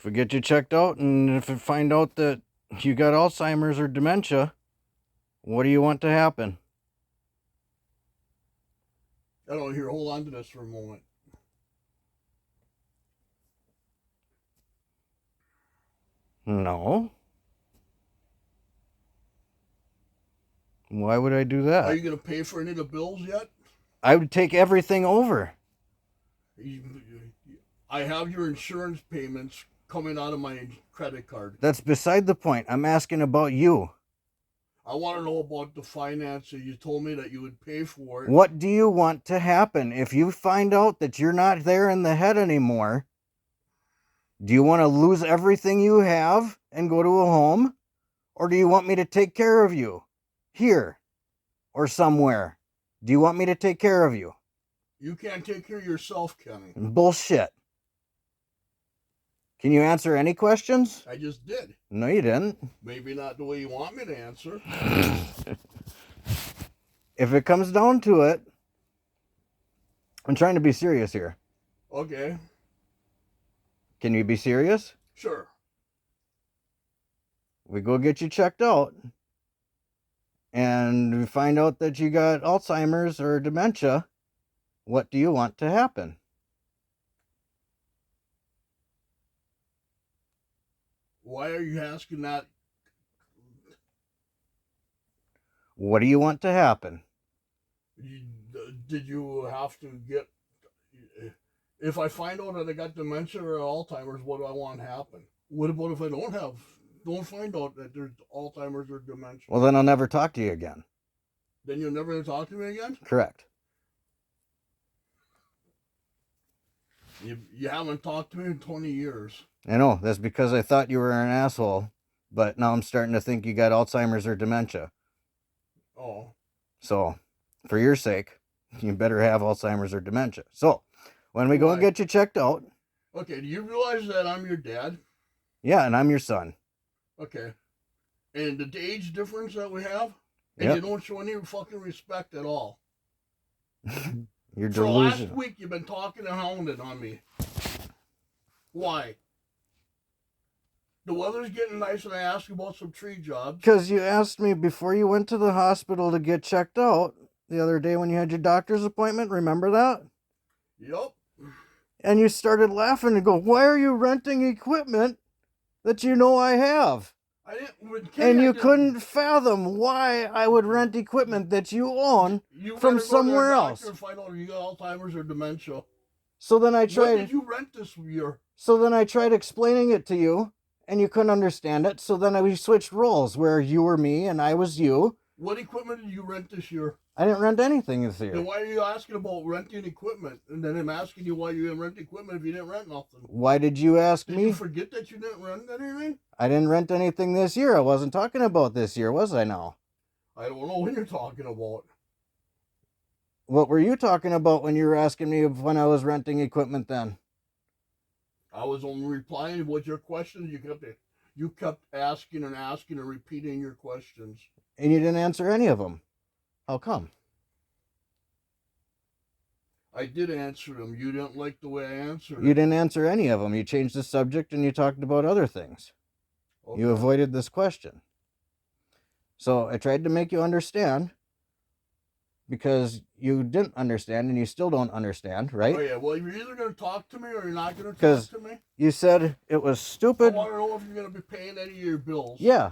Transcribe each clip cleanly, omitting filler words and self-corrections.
If we get you checked out and if we find out that you got Alzheimer's or dementia, what do you want to happen? I don't hear. Hold on to this for a moment. No. Why would I do Are that? you going to pay for any of the bills yet? I would take everything over. I have your insurance payments coming out of my credit card. That's beside the point. I'm asking about you. I want to know about the finances. You told me that you would pay for it. What do you want to happen? If you find out that you're not there in the head anymore, do you want to lose everything you have and go to a home? Or do you want me to take care of you? Here or somewhere? Do you want me to take care of you? You can't take care of yourself, Kenny. Bullshit. Can you answer any questions? I just did. No, you didn't. Maybe not the way you want me to answer. If it comes down to it, I'm trying to be serious here. Okay. Can you be serious? Sure. We go get you checked out and we find out that you got Alzheimer's or dementia. What do you want to happen? Why are you asking that? What do you want to happen? Did you have to get... If I find out that I got dementia or Alzheimer's, what do I want to happen? What about if I don't find out that there's Alzheimer's or dementia? Well, then I'll never talk to you again. Then you'll never talk to me again? Correct. You haven't talked to me in 20 years. I know. That's because I thought you were an asshole, but now I'm starting to think you got Alzheimer's or dementia. Oh. So, for your sake, you better have Alzheimer's or dementia. So, when we go and get you checked out... Okay, do you realize that I'm your dad? Yeah, and I'm your son. Okay. And the age difference that we have? And Yep. You don't show any fucking respect at all. You're For delusional. last week, you've been talking and hounding on me. Why? The weather's getting nice and I asked you about some tree jobs. Because you asked me before you went to the hospital to get checked out the other day when you had your doctor's appointment. Remember that? Yep. And you started laughing and go, why are you renting equipment that you know I have? I didn't. And you couldn't fathom why I would rent equipment that you own from somewhere else. And find out if you got Alzheimer's or dementia. So then I tried. What did you rent this year? So then I tried explaining it to you, and you couldn't understand it. So then we switched roles, where you were me and I was you. What equipment did you rent this year? I didn't rent anything this year. Then why are you asking about renting equipment? And then I'm asking you why you didn't rent equipment if you didn't rent nothing. Why did you ask me? Did you forget that you didn't rent anything? I didn't rent anything this year. I wasn't talking about this year, was I now? I don't know what you're talking about. What were you talking about when you were asking me when I was renting equipment then? I was only replying to what your questions. You kept asking and asking and repeating your questions. And you didn't answer any of them. How come? I did answer them. You didn't like the way I answered You didn't answer any of them. You changed the subject and you talked about other things. Okay. You avoided this question. So I tried to make you understand because you didn't understand and you still don't understand, right? Oh, yeah. Well, you're either going to talk to me or you're not going to talk to me. You said it was stupid. I want to know if you're going to be paying any of your bills. Yeah.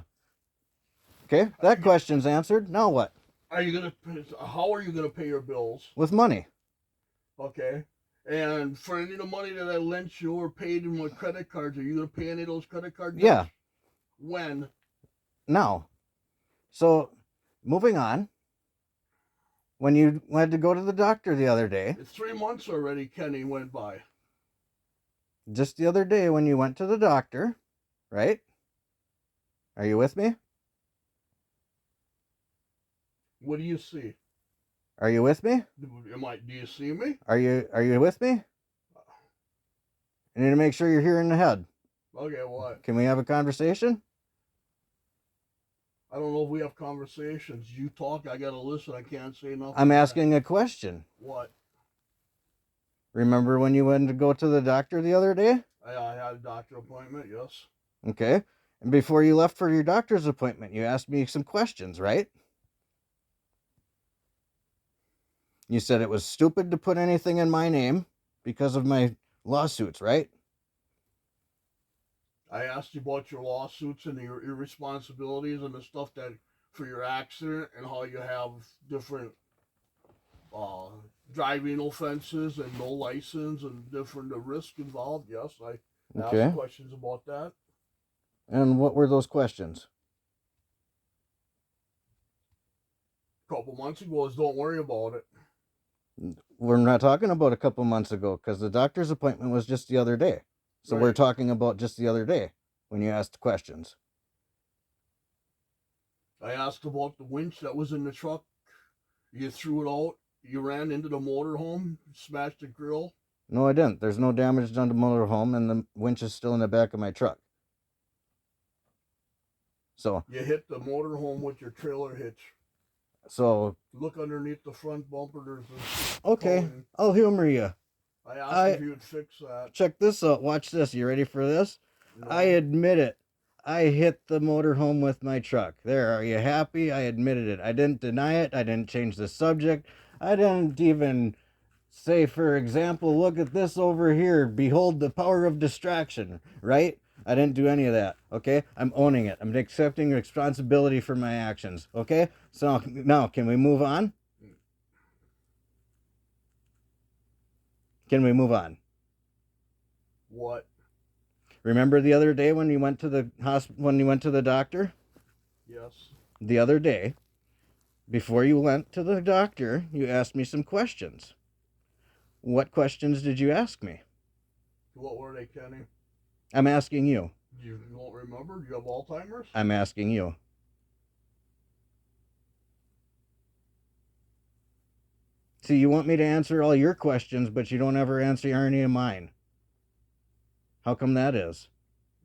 Okay, that question's answered. Now what? How are you going to pay your bills? With money. Okay. And for any of the money that I lent you or paid in my credit cards, are you going to pay any of those credit card debts? Yeah. When? Now. So, moving on. When you went to go to the doctor the other day. It's 3 months already, Kenny, went by. Just the other day when you went to the doctor, right? Are you with me? What do you see? Are you with me? Do you see me? Are you with me? I need to make sure you're here in the head. Okay, what? Can we have a conversation? I don't know if we have conversations. You talk, I gotta listen. I can't say nothing. I'm asking a question. What? Remember when you went to go to the doctor the other day? I had a doctor appointment, yes. Okay. And before you left for your doctor's appointment, you asked me some questions, right? You said it was stupid to put anything in my name because of my lawsuits, right? I asked you about your lawsuits and your irresponsibilities and the stuff that for your accident and how you have different uh, driving offenses and no license and different risk involved. Yes, I asked Okay. questions about that. And what were those questions? A couple months ago is don't worry about it. We're not talking about a couple months ago because the doctor's appointment was just the other day. So we're Right. talking about just the other day when you asked questions. I asked about the winch that was in the truck. You threw it out. You ran into the motorhome, smashed the grill. No, I didn't. There's no damage done to motorhome, and the winch is still in the back of my truck. So, You hit the motorhome with your trailer hitch. so Look underneath the front bumper. There's a okay, coating. I'll humor you. I asked if you would fix that. Check this out. Watch this. You ready for this? No. I admit it. I hit the motorhome with my truck. There, are you happy? I admitted it. I didn't deny it. I didn't change the subject. I didn't even say, for example, look at this over here. Behold the power of distraction, right? I didn't do any of that, okay? I'm owning it. I'm accepting responsibility for my actions, okay? So now, can we move on? Can we move on? What? Remember the other day when you went to the when you went to the doctor? Yes. The other day, before you went to the doctor, you asked me some questions. What questions did you ask me? What were they, Kenny? I'm asking you. You don't remember? Do you have Alzheimer's? I'm asking you. See, you want me to answer all your questions, but you don't ever answer any of mine. How come that is?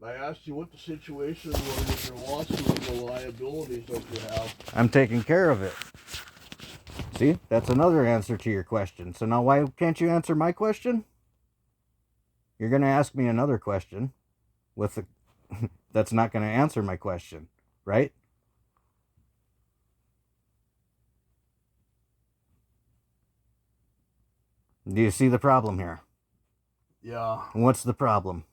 I asked you what the situation was with your lawsuit and the liabilities that you have. I'm taking care of it. See, that's another answer to your question. So now why can't you answer my question? You're going to ask me another question with the that's not going to answer my question, right? Do you see the problem here? Yeah. What's the problem?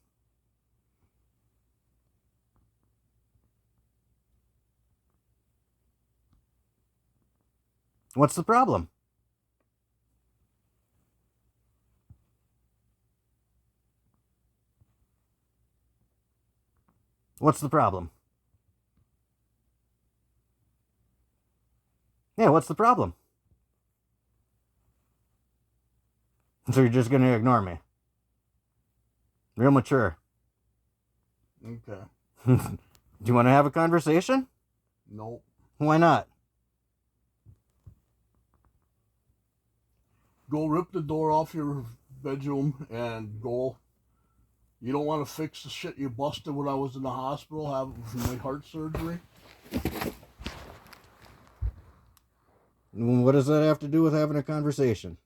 What's the problem? What's the problem? Yeah, what's the problem? So you're just going to ignore me. Real mature. Okay. Do you want to have a conversation? Nope. Why not? Go rip the door off your bedroom and go. You don't want to fix the shit you busted when I was in the hospital having my heart surgery? What does that have to do with having a conversation?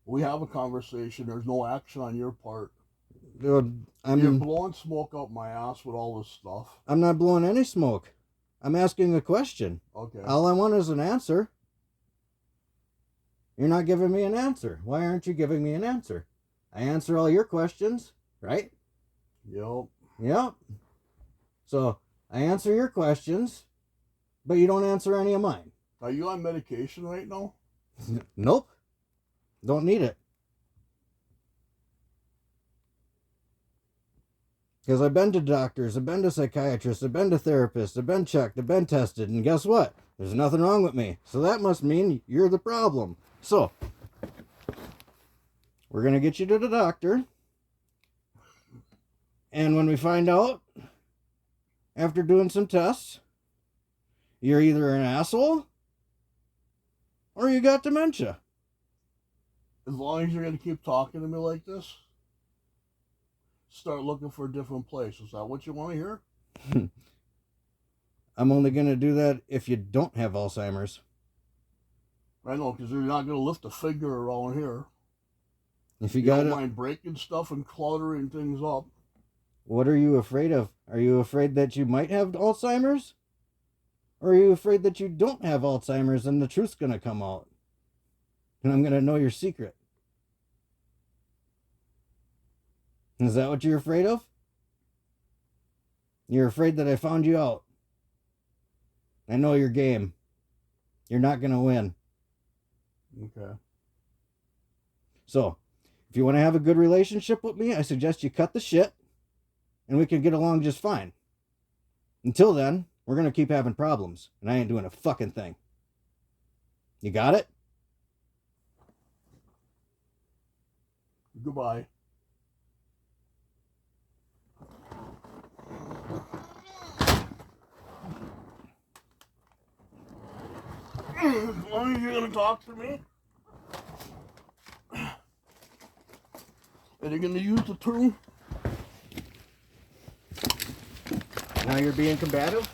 We have a conversation. There's no action on your part. Dude, You're blowing smoke up my ass with all this stuff. I'm not blowing any smoke. I'm asking a question. Okay. All I want is an answer. You're not giving me an answer. Why aren't you giving me an answer? I answer all your questions, right? Yep. Yep. So I answer your questions, but you don't answer any of mine. Are you on medication right now? Nope. Don't need it. Because I've been to doctors, I've been to psychiatrists, I've been to therapists, I've been checked, I've been tested, and guess what? There's nothing wrong with me. So that must mean you're the problem. So, we're going to get you to the doctor. And when we find out, after doing some tests, you're either an asshole or you got dementia. As long as you're going to keep talking to me like this, start looking for a different place. Is that what you want to hear? I'm only going to do that if you don't have Alzheimer's. I know, because you're not going to lift a finger around here. If you You got don't it, mind breaking stuff and cluttering things up. what are you afraid of? Are you afraid that you might have Alzheimer's? Or are you afraid that you don't have Alzheimer's and the truth's going to come out? And I'm going to know your secret. Is that what you're afraid of? You're afraid that I found you out. I know your game. You're not going to win. Okay. So, if you want to have a good relationship with me, I suggest you cut the shit and we can get along just fine. Until then, we're going to keep having problems and I ain't doing a fucking thing. You got it? Goodbye. Are you going to talk to me? Are you going to use the term? Now you're being combative?